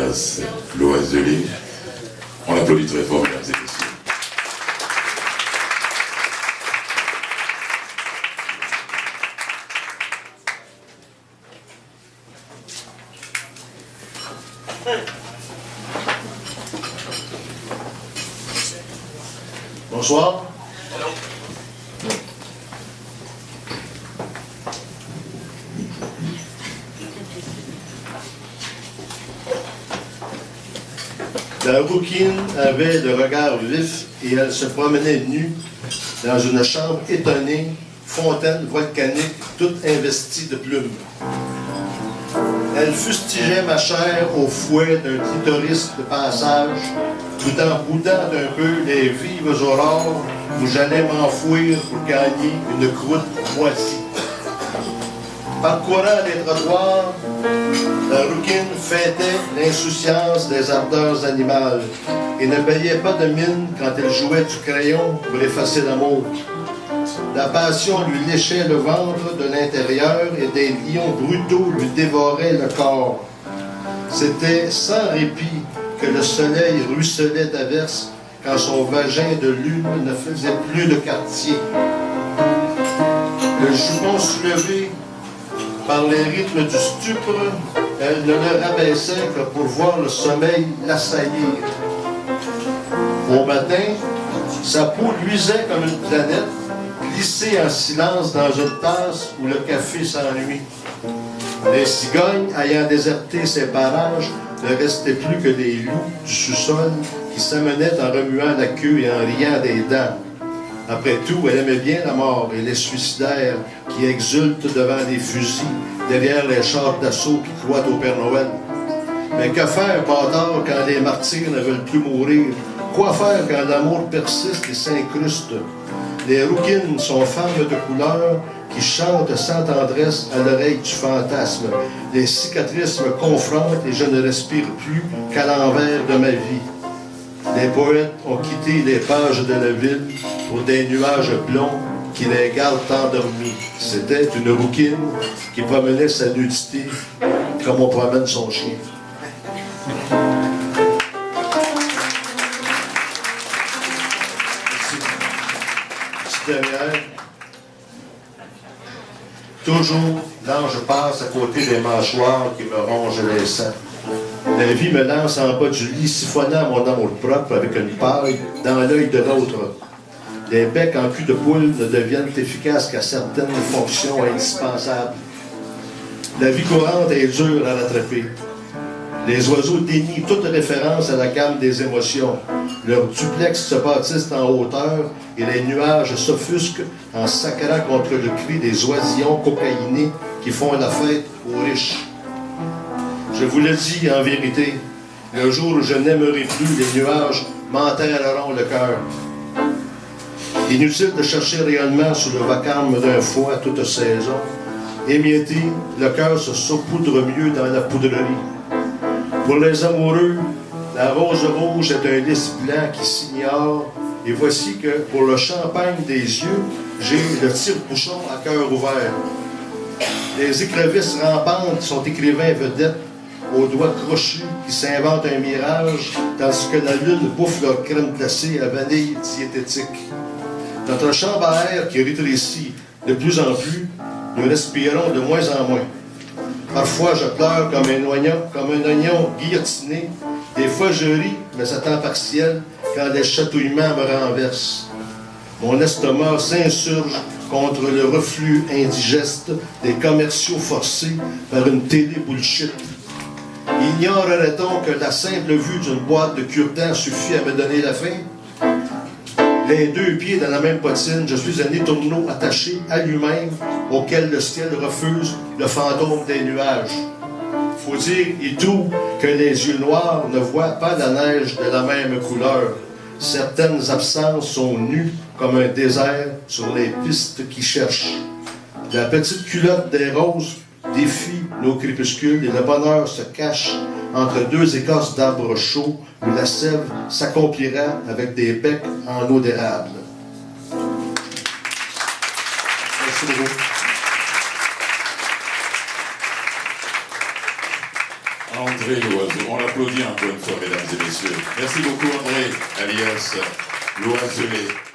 Atlas, l'Oise de l'île. On applaudit très fort, mesdames et messieurs. Bonsoir. La rouquine avait le regard vif et elle se promenait nue dans une chambre étonnée, fontaine volcanique, toute investie de plumes. Elle fustigeait ma chair au fouet d'un clitoris de passage, tout en boudant d'un peu les vives aurores où j'allais m'enfouir pour gagner une croûte moisie. Parcourant les trottoirs, la rouquine fêtait l'insouciance des ardeurs animales et ne payait pas de mine quand elle jouait du crayon pour effacer l'amour. La passion lui léchait le ventre de l'intérieur et des lions brutaux lui dévoraient le corps. C'était sans répit que le soleil ruisselait d'averses quand son vagin de lune ne faisait plus de quartier. Le jupon soulevé par les rythmes du stupre, elle ne le rabaissait que pour voir le sommeil l'assaillir. Au matin, sa peau luisait comme une planète, glissée en silence dans une tasse où le café s'ennuie. Les cigognes, ayant déserté ses parages, ne restaient plus que des loups du sous-sol qui s'amenaient en remuant la queue et en riant des dents. Après tout, elle aimait bien la mort et les suicidaires qui exultent devant les fusils, derrière les chars d'assaut qui cloîtent au Père Noël. Mais que faire, bâtard, quand les martyrs ne veulent plus mourir? Quoi faire quand l'amour persiste et s'incruste? Les rouquines sont femmes de couleur qui chantent sans tendresse à l'oreille du fantasme. Les cicatrices me confrontent et je ne respire plus qu'à l'envers de ma vie. Les poètes ont quitté les pages de la ville pour des nuages blonds qui les gardent endormis. C'était une rouquine qui promenait sa nudité comme on promène son chien. Derrière, toujours, l'ange passe à côté des mâchoires qui me rongent les seins. La vie me lance en bas du lit, siphonnant mon amour propre avec une paille dans l'œil de l'autre. Les becs en cul de poule ne deviennent efficaces qu'à certaines fonctions indispensables. La vie courante est dure à rattraper. Les oiseaux dénient toute référence à la gamme des émotions. Leurs duplex se bâtissent en hauteur et les nuages s'offusquent en sacrant contre le cri des oisillons cocaïnés qui font la fête aux riches. Je vous le dis en vérité, le jour où je n'aimerai plus, les nuages m'enterreront le cœur. Inutile de chercher rayonnement sous le vacarme d'un foie à toute saison. Émietté, le cœur se saupoudre mieux dans la poudrerie. Pour les amoureux, la rose rouge est un lys blanc qui s'ignore. Et voici que, pour le champagne des yeux, j'ai le tire-bouchon à cœur ouvert. Les écrevisses rampantes sont écrivains vedettes, aux doigts crochus, qui s'inventent un mirage, tandis que la lune bouffe leur crème glacée à vanille diététique. Notre chambre à air qui rétrécit de plus en plus, nous respirons de moins en moins. Parfois, je pleure comme un oignon guillotiné. Des fois, je ris, mais à temps partiel, quand les chatouillements me renversent. Mon estomac s'insurge contre le reflux indigeste des commerciaux forcés par une télé bullshit. Ignorerait-on que la simple vue d'une boîte de cure-dents suffit à me donner la faim? Les deux pieds dans la même pottine, je suis un étourneau attaché à lui-même, auquel le ciel refuse le fantôme des nuages. Faut dire, et tout, que les yeux noirs ne voient pas la neige de la même couleur. Certaines absences sont nues comme un désert sur les pistes qui cherchent. La petite culotte des roses défie nos crépuscules et le bonheur se cache entre deux écorces d'arbres chauds où la sève s'accomplira avec des becs en eau d'érable. Merci beaucoup. Alors, André Loiseau. On l'applaudit encore une fois, mesdames et messieurs. Merci beaucoup, André, alias Loiselet.